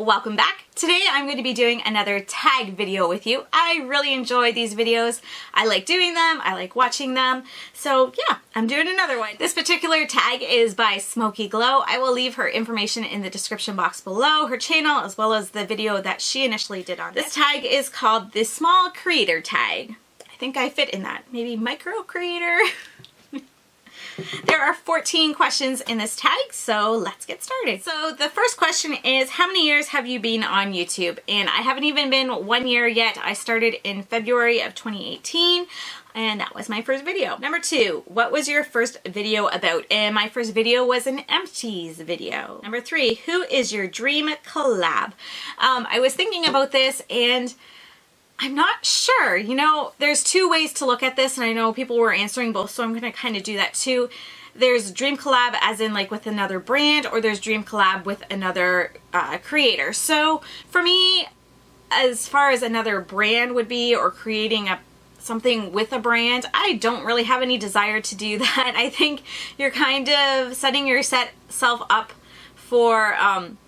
welcome back. Today I'm going to be doing another tag video with you. I really enjoy these videos. I like doing them. I like watching them. So yeah, I'm doing another one. This particular tag is by Smoky Glow. I will leave her information in the description box below, her channel, as well as the video that she initially did on this. This tag is called the Small Creator Tag. I think I fit in that. Maybe micro creator? There are 14 questions in this tag, so let's get started. So the first question is, how many years have you been on YouTube? And I haven't even been 1 year yet. I started in February of 2018, and that was my first video. Number 2, what was your first video about? And my first video was an empties video. Number 3, who is your dream collab? I was thinking about this and I'm not sure. You know, there's two ways to look at this, and I know people were answering both, so I'm going to kind of do that too. There's dream collab as in like with another brand, or there's dream collab with another creator. So for me, as far as another brand would be, or creating something with a brand, I don't really have any desire to do that. I think you're kind of setting yourself up for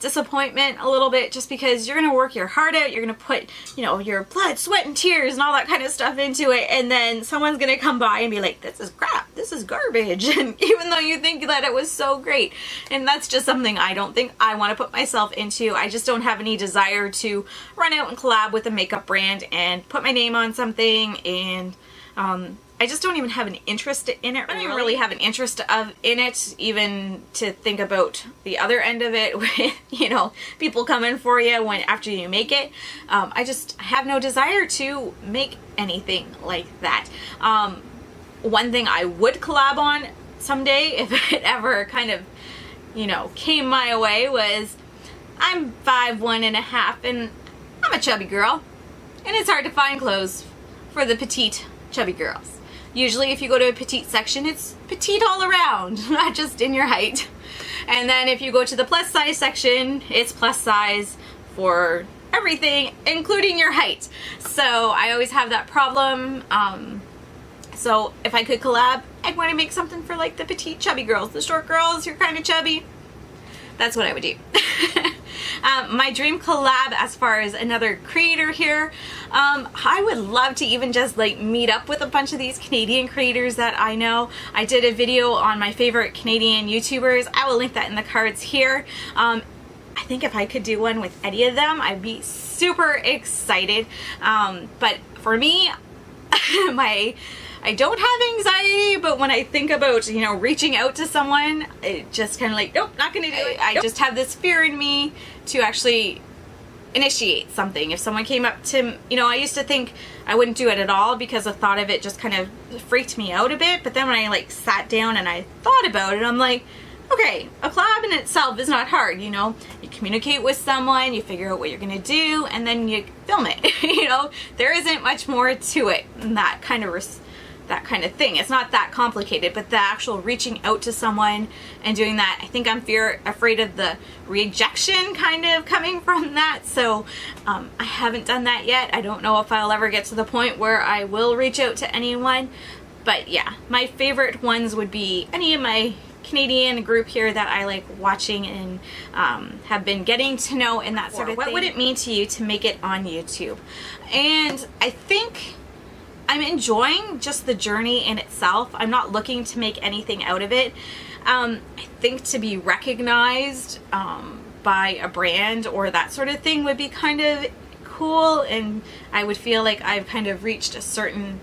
disappointment a little bit, just because you're going to work your heart out, you're going to put, you know, your blood, sweat, and tears and all that kind of stuff into it, and then someone's going to come by and be like, this is crap, this is garbage, and even though you think that it was so great. And that's just something I don't think I want to put myself into. I just don't have any desire to run out and collab with a makeup brand and put my name on something, and I just don't even have an interest in it. I don't even really have an interest in it, even to think about the other end of it, with, you know, people coming for you after you make it. I just have no desire to make anything like that. One thing I would collab on someday, if it ever kind of, you know, came my way, was I'm 5'1.5" and I'm a chubby girl, and it's hard to find clothes for the petite chubby girls. Usually if you go to a petite section, it's petite all around, not just in your height. And then if you go to the plus size section, it's plus size for everything, including your height. So I always have that problem. So if I could collab, I'd want to make something for like the petite chubby girls. The short girls, you're kind of chubby. That's what I would do. My dream collab, as far as another creator here, I would love to even just like meet up with a bunch of these Canadian creators that I know. I did a video on my favorite Canadian YouTubers. I will link that in the cards here. I think if I could do one with any of them, I'd be super excited. But for me, I don't have anxiety, but when I think about, you know, reaching out to someone, it just kind of like, nope, not gonna do it. I just have this fear in me to actually initiate something. If someone came up to, you know, I used to think I wouldn't do it at all because the thought of it just kind of freaked me out a bit, but then when I like sat down and I thought about it, I'm like, okay, a collab in itself is not hard, you know. You communicate with someone, you figure out what you're gonna do, and then you film it. You know, there isn't much more to it than that kind of thing. It's not that complicated, but the actual reaching out to someone and doing that, I think I'm afraid of the rejection kind of coming from that. So I haven't done that yet. I don't know if I'll ever get to the point where I will reach out to anyone. But yeah, my favorite ones would be any of my Canadian group here that I like watching and have been getting to know and that sort of thing. What would it mean to you to make it on YouTube? And I think I'm enjoying just the journey in itself. I'm not looking to make anything out of it. I think to be recognized by a brand or that sort of thing would be kind of cool, and I would feel like I've kind of reached a certain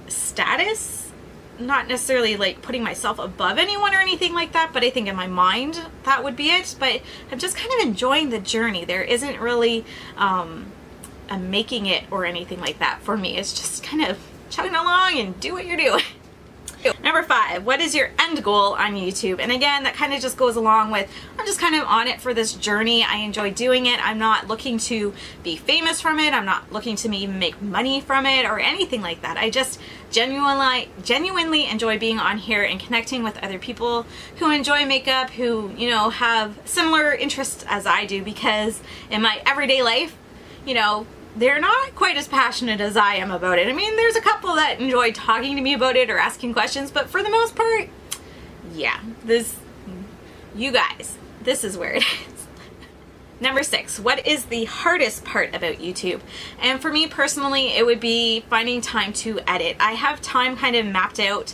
status. Not necessarily like putting myself above anyone or anything like that, but I think in my mind that would be it. But I'm just kind of enjoying the journey. There isn't really I'm making it or anything like that for me. It's just kind of chugging along and do what you're doing. Number 5, what is your end goal on YouTube? And again, that kind of just goes along with, I'm just kind of on it for this journey. I enjoy doing it. I'm not looking to be famous from it. I'm not looking to even make money from it or anything like that. I just genuinely enjoy being on here and connecting with other people who enjoy makeup, who, you know, have similar interests as I do, because in my everyday life, you know, they're not quite as passionate as I am about it. I mean, there's a couple that enjoy talking to me about it or asking questions, but for the most part, yeah, you guys, this is where it is. Number 6, what is the hardest part about YouTube? And for me personally, it would be finding time to edit. I have time kind of mapped out,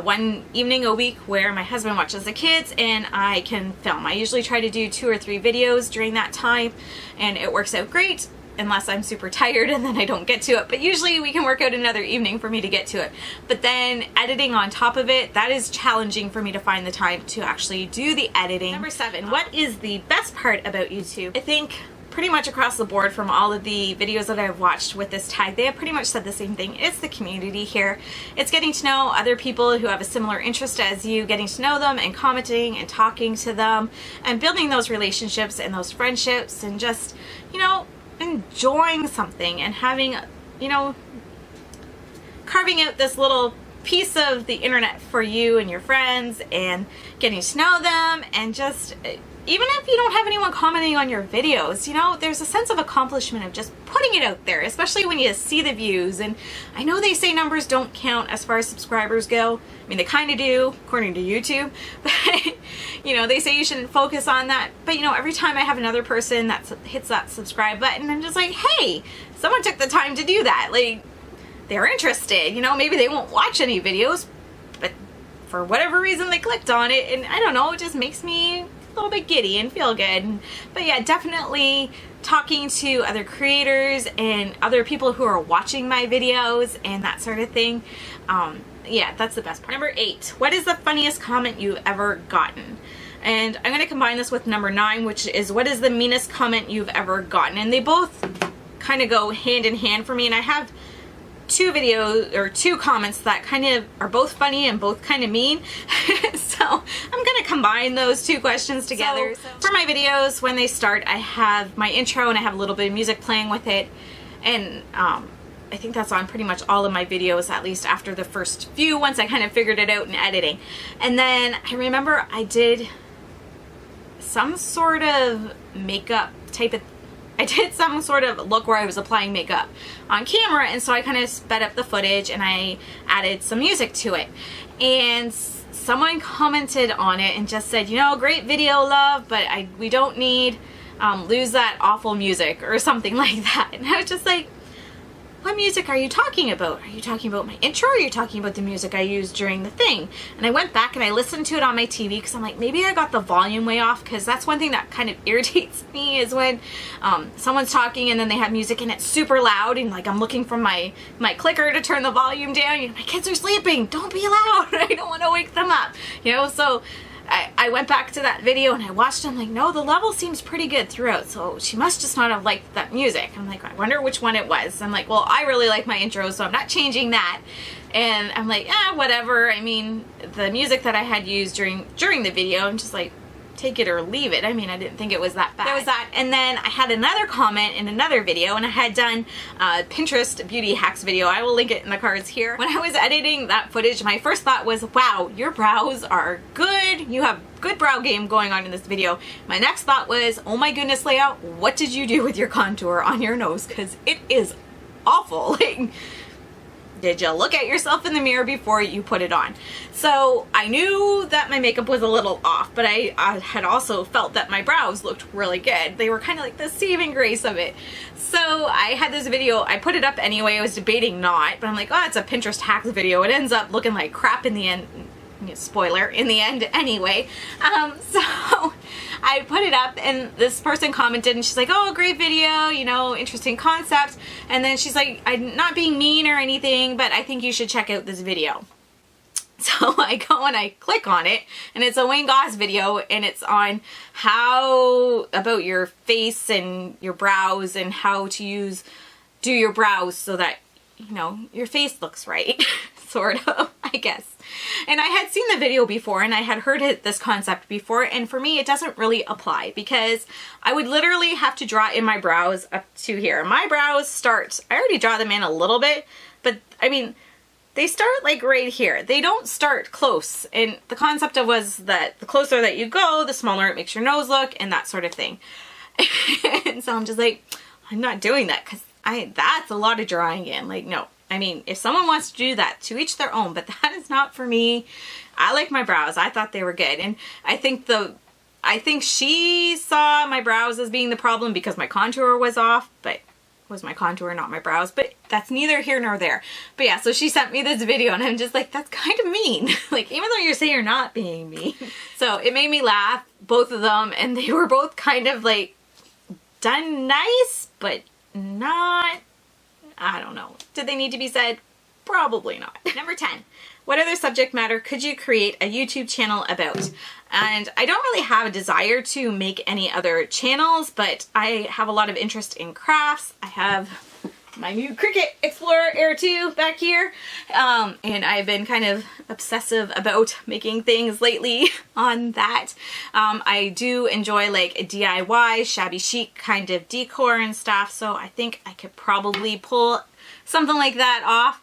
one evening a week where my husband watches the kids and I can film. I usually try to do 2 or 3 videos during that time, and it works out great unless I'm super tired and then I don't get to it. But usually we can work out another evening for me to get to it. But then editing on top of it, that is challenging for me to find the time to actually do the editing. Number 7, what is the best part about YouTube? I think pretty much across the board from all of the videos that I've watched with this tag, they have pretty much said the same thing. It's the community here. It's getting to know other people who have a similar interest as you, getting to know them and commenting and talking to them and building those relationships and those friendships and just, you know, enjoying something and having, you know, carving out this little piece of the internet for you and your friends and getting to know them, and just, even if you don't have anyone commenting on your videos, you know, there's a sense of accomplishment of just putting it out there, especially when you see the views. And I know they say numbers don't count as far as subscribers go. I mean, they kind of do, according to YouTube, but, you know, they say you shouldn't focus on that. But, you know, every time I have another person that hits that subscribe button, I'm just like, hey, someone took the time to do that. Like, they're interested, you know, maybe they won't watch any videos, but for whatever reason they clicked on it, and I don't know, it just makes me a little bit giddy and feel good. But yeah, definitely talking to other creators and other people who are watching my videos and that sort of thing. Yeah, that's the best part. Number 8, what is the funniest comment you've ever gotten? And I'm going to combine this with number 9, which is what is the meanest comment you've ever gotten? And they both kind of go hand in hand for me, and I have 2 videos or 2 comments that kind of are both funny and both kind of mean. So I'm gonna combine those 2 questions together. So for my videos, when they start, I have my intro and I have a little bit of music playing with it, and I think that's on pretty much all of my videos, at least after the first few, once I kind of figured it out in editing. And then I remember I did some sort of makeup type of, I did some sort of look where I was applying makeup on camera, and so I kind of sped up the footage and I added some music to it. And someone commented on it and just said, you know, great video, love, but we don't need lose that awful music or something like that. And I was just like, what music are you talking about? Are you talking about my intro, or are you talking about the music I used during the thing? And I went back and I listened to it on my TV because I'm like, maybe I got the volume way off, because that's one thing that kind of irritates me, is when someone's talking and then they have music and it's super loud, and like I'm looking for my clicker to turn the volume down. You know, my kids are sleeping, don't be loud. I don't want to wake them up, you know. So I went back to that video and I watched it. I'm like, no, the level seems pretty good throughout, so she must just not have liked that music. I'm like, I wonder which one it was. I'm like, well, I really like my intro, so I'm not changing that. And I'm like, whatever. I mean, the music that I had used during the video, I'm just like, take it or leave it. I mean, I didn't think it was that bad. There was that. And then I had another comment in another video, and I had done a Pinterest beauty hacks video. I will link it in the cards here. When I was editing that footage, my first thought was, wow, your brows are good. You have good brow game going on in this video. My next thought was, oh my goodness, Leia, what did you do with your contour on your nose? Because it is awful. Like, did you look at yourself in the mirror before you put it on? So I knew that my makeup was a little off, but I had also felt that my brows looked really good. They were kind of like the saving grace of it. So I had this video, I put it up anyway. I was debating not, but I'm like, oh, it's a Pinterest hacks video. It ends up looking like crap in the end. Spoiler, in the end anyway. So I put it up and this person commented and she's like, oh, great video, you know, interesting concept. And then she's like, I'm not being mean or anything, but I think you should check out this video. So I go and I click on it, and it's a Wayne Goss video, and it's on how about your face and your brows and how to do your brows so that, you know, your face looks right. Sort of, I guess. And I had seen the video before, and I had heard this concept before, and for me it doesn't really apply, because I would literally have to draw in my brows up to here. My brows start, I already draw them in a little bit, but I mean, they start like right here. They don't start close, and the concept was that the closer that you go, the smaller it makes your nose look, and that sort of thing. And so I'm just like, I'm not doing that, because that's a lot of drawing in. Like, no. I mean, if someone wants to do that, to each their own, but that is not for me. I like my brows. I thought they were good. And I think I think she saw my brows as being the problem because my contour was off, but it was my contour, not my brows, but that's neither here nor there. But yeah, so she sent me this video and I'm just like, that's kind of mean. Like, even though you're saying you're not being mean. So it made me laugh, both of them, and they were both kind of like done nice, but not, I don't know. Did they need to be said? Probably not. Number 10. What other subject matter could you create a YouTube channel about? And I don't really have a desire to make any other channels, but I have a lot of interest in crafts. I have my new Cricut Explorer Air 2 back here, and I've been kind of obsessive about making things lately on that. I do enjoy like a DIY, shabby chic kind of decor and stuff, so I think I could probably pull something like that off,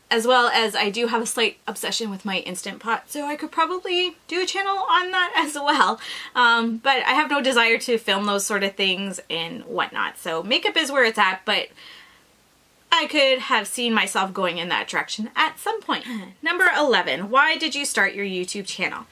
as well as I do have a slight obsession with my Instant Pot, so I could probably do a channel on that as well. But I have no desire to film those sort of things and whatnot, so makeup is where it's at, but I could have seen myself going in that direction at some point. Number 11, why did you start your YouTube channel?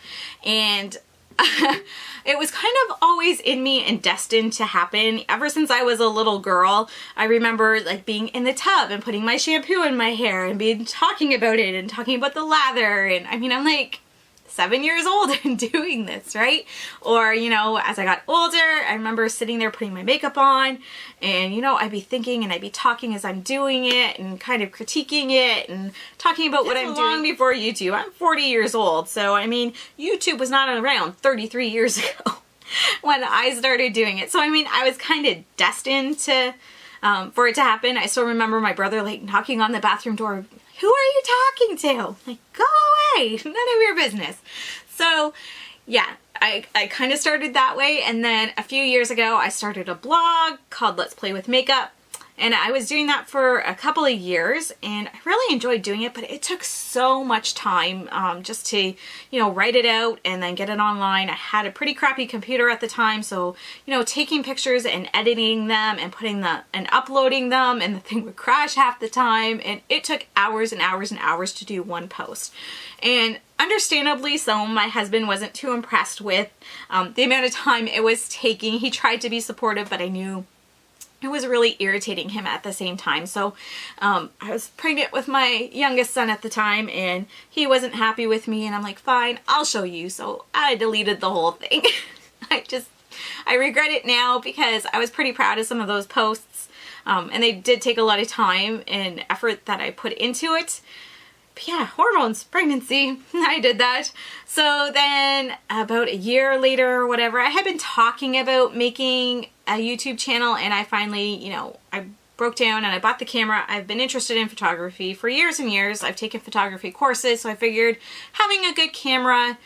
And it was kind of always in me and destined to happen. Ever since I was a little girl, I remember like being in the tub and putting my shampoo in my hair and being talking about it and talking about the lather. And I mean, I'm like 7 years old and doing this, right? Or, you know, as I got older, I remember sitting there putting my makeup on and, you know, I'd be thinking and I'd be talking as I'm doing it and kind of critiquing it and talking about what I'm doing. Long before YouTube. I'm 40 years old. So, I mean, YouTube was not around 33 years ago when I started doing it. So, I mean, I was kind of destined to, for it to happen. I still remember my brother like knocking on the bathroom door. Who are you talking to? Like, go away, none of your business. So yeah, I kind of started that way, and then a few years ago I started a blog called Let's Play with Makeup, and I was doing that for a couple of years and I really enjoyed doing it, but it took so much time just to, you know, write it out and then get it online. I had a pretty crappy computer at the time, so, you know, taking pictures and editing them and putting them and uploading them, and the thing would crash half the time, and it took hours and hours and hours to do one post. And understandably so, my husband wasn't too impressed with the amount of time it was taking. He tried to be supportive, but I knew it was really irritating him at the same time. So I was pregnant with my youngest son at the time, and he wasn't happy with me, and I'm like, fine, I'll show you. So I deleted the whole thing. I regret it now because I was pretty proud of some of those posts, and they did take a lot of time and effort that I put into it. But yeah, hormones, pregnancy, I did that. So then about a year later or whatever, I had been talking about making a YouTube channel, and I finally, you know, I broke down and I bought the camera. I've been interested in photography for years and years. I've taken photography courses, so I figured having a good camera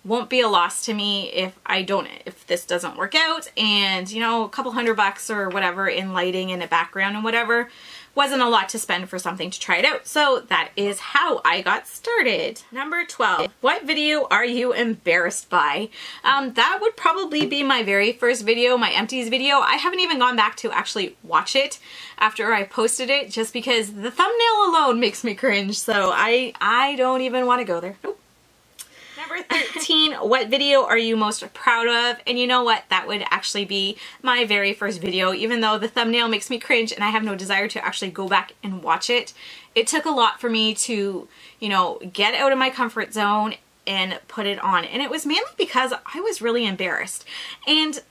won't be a loss to me if this doesn't work out. And, you know, a couple $100 or whatever in lighting and a background and whatever wasn't a lot to spend for something to try it out. So that is how I got started. Number 12, what video are you embarrassed by? That would probably be my very first video, my empties video. I haven't even gone back to actually watch it after I posted it, just because the thumbnail alone makes me cringe. So I don't even want to go there. Nope. Number 13, what video are you most proud of? And you know what? That would actually be my very first video, even though the thumbnail makes me cringe and I have no desire to actually go back and watch it. It took a lot for me to, you know, get out of my comfort zone and put it on. And it was mainly because I was really embarrassed. And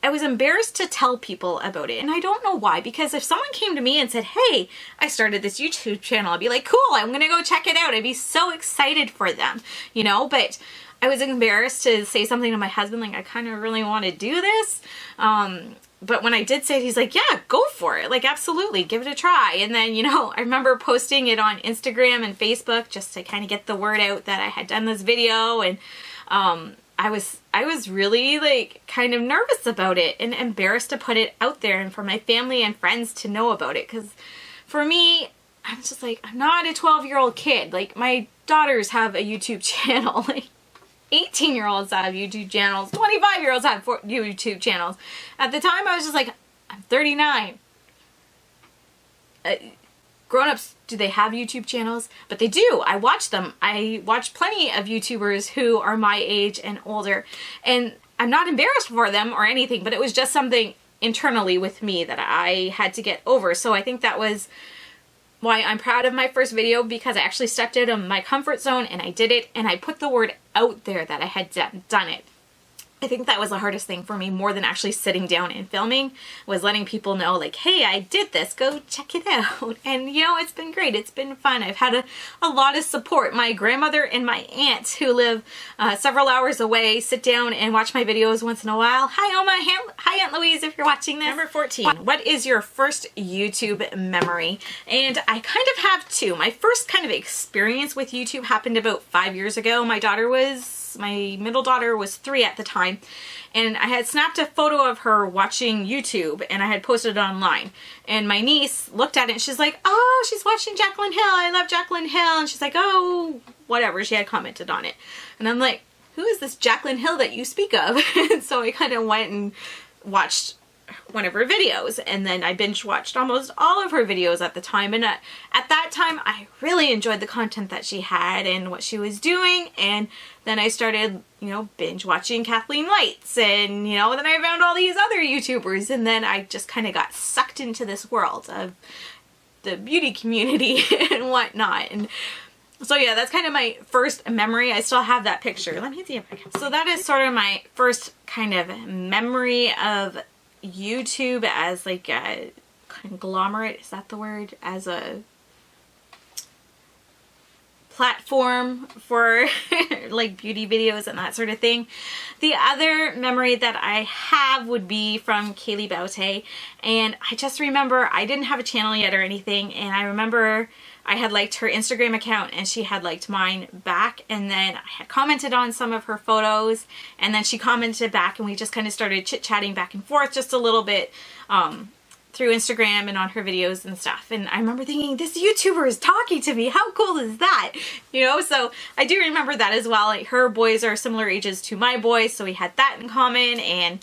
I was embarrassed to tell people about it, and I don't know why, because if someone came to me and said, hey, I started this YouTube channel, I'd be like, cool, I'm gonna go check it out. I'd be so excited for them, you know, but I was embarrassed to say something to my husband, like, I kind of really want to do this. But when I did say it, he's like, yeah, go for it. Like, absolutely, give it a try. And then, you know, I remember posting it on Instagram and Facebook just to kind of get the word out that I had done this video, and I was really like kind of nervous about it and embarrassed to put it out there and for my family and friends to know about it, because for me, I'm just like, I'm not a 12-year-old kid. Like, my daughters have a YouTube channel. Like, 18-year-olds have YouTube channels. 25-year-olds have YouTube channels. At the time, I was just like, I'm 39. Grown-ups do they have YouTube channels? But they do. I watch them. I watch plenty of YouTubers who are my age and older, and I'm not embarrassed for them or anything, but it was just something internally with me that I had to get over. So I think that was why I'm proud of my first video, because I actually stepped out of my comfort zone and I did it, and I put the word out there that I had done it. I think that was the hardest thing for me, more than actually sitting down and filming, was letting people know, like, hey, I did this, go check it out. And you know, it's been great, it's been fun. I've had a lot of support. My grandmother and my aunt, who live several hours away, sit down and watch my videos once in a while. Hi Oma, hi Aunt Louise, if you're watching this. Number 14, what is your first YouTube memory? And I kind of have two. My first kind of experience with YouTube happened about 5 years ago. My middle daughter was 3 at the time, and I had snapped a photo of her watching YouTube and I had posted it online, and my niece looked at it and she's like, oh, she's watching Jaclyn Hill, I love Jaclyn Hill, and she's like, oh, whatever, she had commented on it, and I'm like, who is this Jaclyn Hill that you speak of? And so I kind of went and watched one of her videos, and then I binge watched almost all of her videos at the time, and at that time I really enjoyed the content that she had and what she was doing. And then I started, you know, binge watching Kathleen Lights, and you know, then I found all these other YouTubers, and then I just kind of got sucked into this world of the beauty community and whatnot. And so yeah, that's kind of my first memory. I still have that picture. Let me see if I can. So that is sort of my first kind of memory of YouTube as like a conglomerate, is that the word? As a platform for like beauty videos and that sort of thing. The other memory that I have would be from Kaylee Baute, and I just remember I didn't have a channel yet or anything, and I remember I had liked her Instagram account and she had liked mine back, and then I had commented on some of her photos, and then she commented back, and we just kind of started chit-chatting back and forth just a little bit through Instagram and on her videos and stuff. And I remember thinking, this YouTuber is talking to me, how cool is that? You know, so I do remember that as well. Like, her boys are similar ages to my boys, so we had that in common. And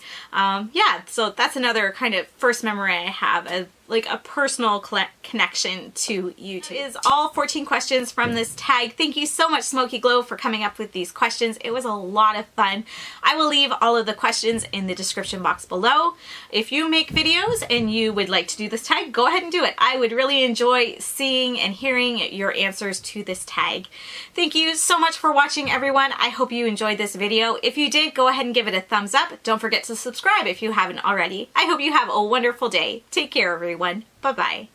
yeah, so that's another kind of first memory I have of like a personal connection to YouTube. That is all 14 questions from this tag. Thank you so much, Smoky Glow, for coming up with these questions. It was a lot of fun. I will leave all of the questions in the description box below. If you make videos and you would like to do this tag, go ahead and do it. I would really enjoy seeing and hearing your answers to this tag. Thank you so much for watching, everyone. I hope you enjoyed this video. If you did, go ahead and give it a thumbs up. Don't forget to subscribe if you haven't already. I hope you have a wonderful day. Take care, everyone. Bye-bye.